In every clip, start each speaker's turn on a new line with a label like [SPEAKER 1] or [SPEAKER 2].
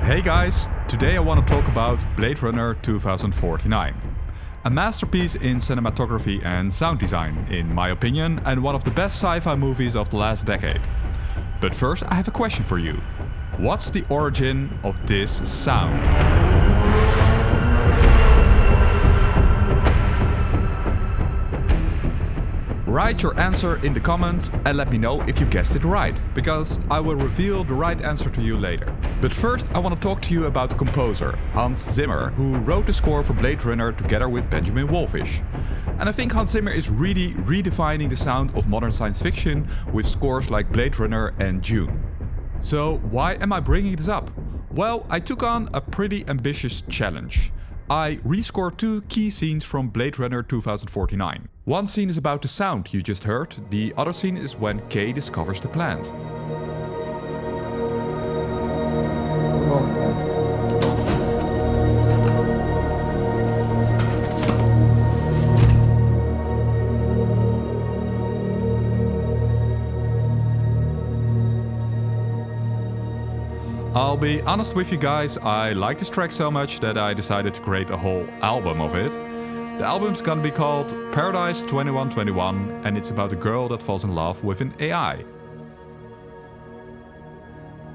[SPEAKER 1] Hey guys, today I want to talk about Blade Runner 2049. A masterpiece in cinematography and sound design, in my opinion, and one of the best sci-fi movies of the last decade. But first, I have a question for you. What's the origin of this sound? Write your answer in the comments and let me know if you guessed it right, because I will reveal the right answer to you later. But first, I want to talk to you about the composer, Hans Zimmer, who wrote the score for Blade Runner together with Benjamin Wallfish. And I think Hans Zimmer is really redefining the sound of modern science fiction with scores like Blade Runner and Dune. So why am I bringing this up? Well, I took on a pretty ambitious challenge. I rescored two key scenes from Blade Runner 2049. One scene is about the sound you just heard, the other scene is when Kay discovers the plant. I'll be honest with you guys, I like this track so much that I decided to create a whole album of it. The album's gonna be called Paradise 2121 and it's about a girl that falls in love with an AI.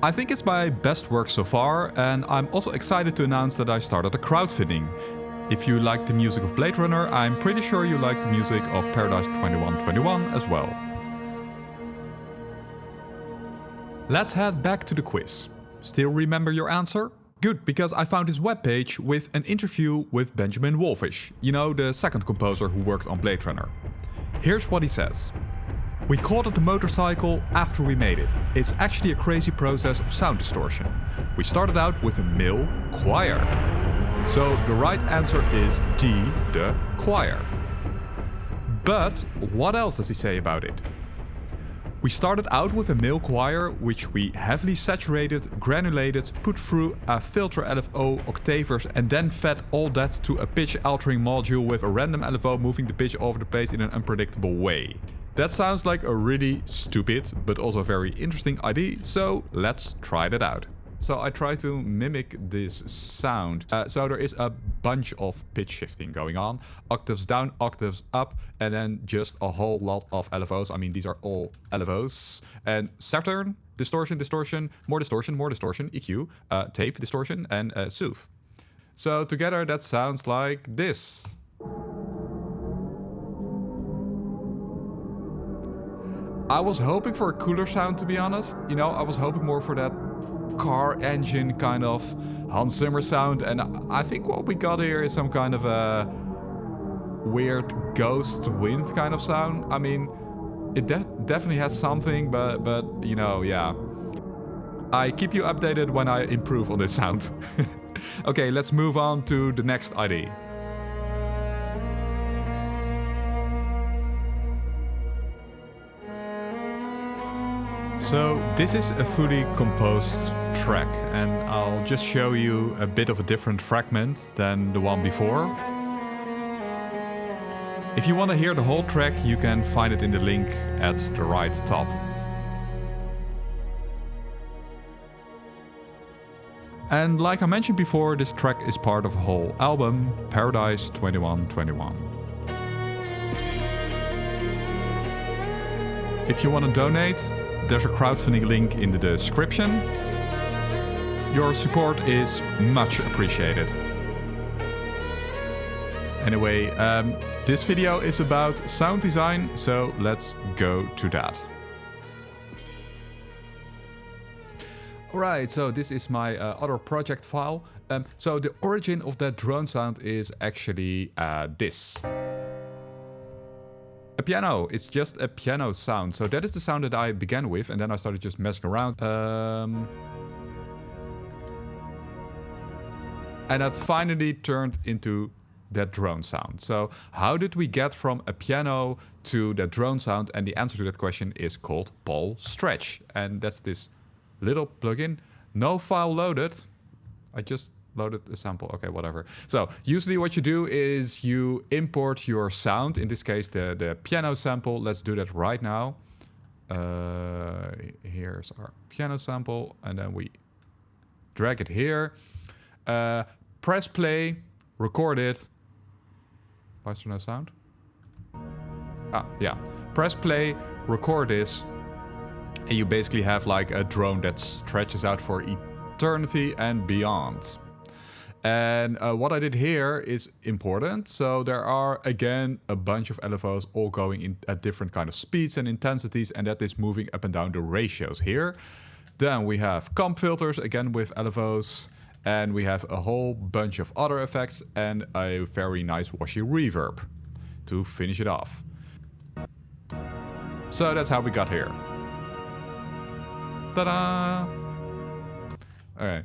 [SPEAKER 1] I think it's my best work so far, and I'm also excited to announce that I started a crowdfunding. If you like the music of Blade Runner, I'm pretty sure you like the music of Paradise 2121 as well. Let's head back to the quiz. Still remember your answer? Good, because I found this webpage with an interview with Benjamin Wallfish, you know, the second composer who worked on Blade Runner. Here's what he says. We called it the motorcycle after we made it. It's actually a crazy process of sound distortion. We started out with a male choir. So the right answer is D, the choir. But what else does he say about it? We started out with a male choir, which we heavily saturated, granulated, put through a filter LFO octavers and then fed all that to a pitch altering module with a random LFO moving the pitch over the place in an unpredictable way. That sounds like a really stupid, but also very interesting idea, so let's try that out. So I try to mimic this sound. So there is a bunch of pitch shifting going on. Octaves down, octaves up, and then just a whole lot of LFOs. I mean, these are all LFOs. And Saturn, distortion, distortion, more distortion, EQ, tape, distortion, and soothe. So together that sounds like this. I was hoping for a cooler sound, to be honest. You know, I was hoping more for that car engine kind of Hans Zimmer sound, and I think what we got here is some kind of a weird ghost wind kind of sound. I mean, it definitely has something, but you know, yeah. I keep you updated when I improve on this sound. Okay, let's move on to the next ID. So this is a fully composed track, and I'll just show you a bit of a different fragment than the one before. If you want to hear the whole track, you can find it in the link at the right top. And like I mentioned before, this track is part of a whole album, Paradise 2121. If you want to donate, there's a crowdfunding link in the description. Your support is much appreciated. Anyway, this video is about sound design, so let's go to that. Alright, so this is my other project file. So the origin of that drone sound is actually this. A piano, it's just a piano sound. So that is the sound that I began with, and then I started just messing around. And that finally turned into that drone sound. So how did we get from a piano to that drone sound? And the answer to that question is called Paul Stretch. And that's this little plugin. No file loaded. I just loaded a sample. Okay, whatever. So usually what you do is you import your sound. In this case, the piano sample. Let's do that right now. Here's our piano sample. And then we drag it here, press play, record it. Why is there no sound? Ah, yeah. Press play, record this, and you basically have like a drone that stretches out for eternity and beyond. And what I did here is important. So there are, again, a bunch of LFOs all going in at different kind of speeds and intensities, and that is moving up and down the ratios here. Then we have comp filters, again with LFOs, and we have a whole bunch of other effects and a very nice washy reverb to finish it off. So that's how we got here. Ta-da! Alright.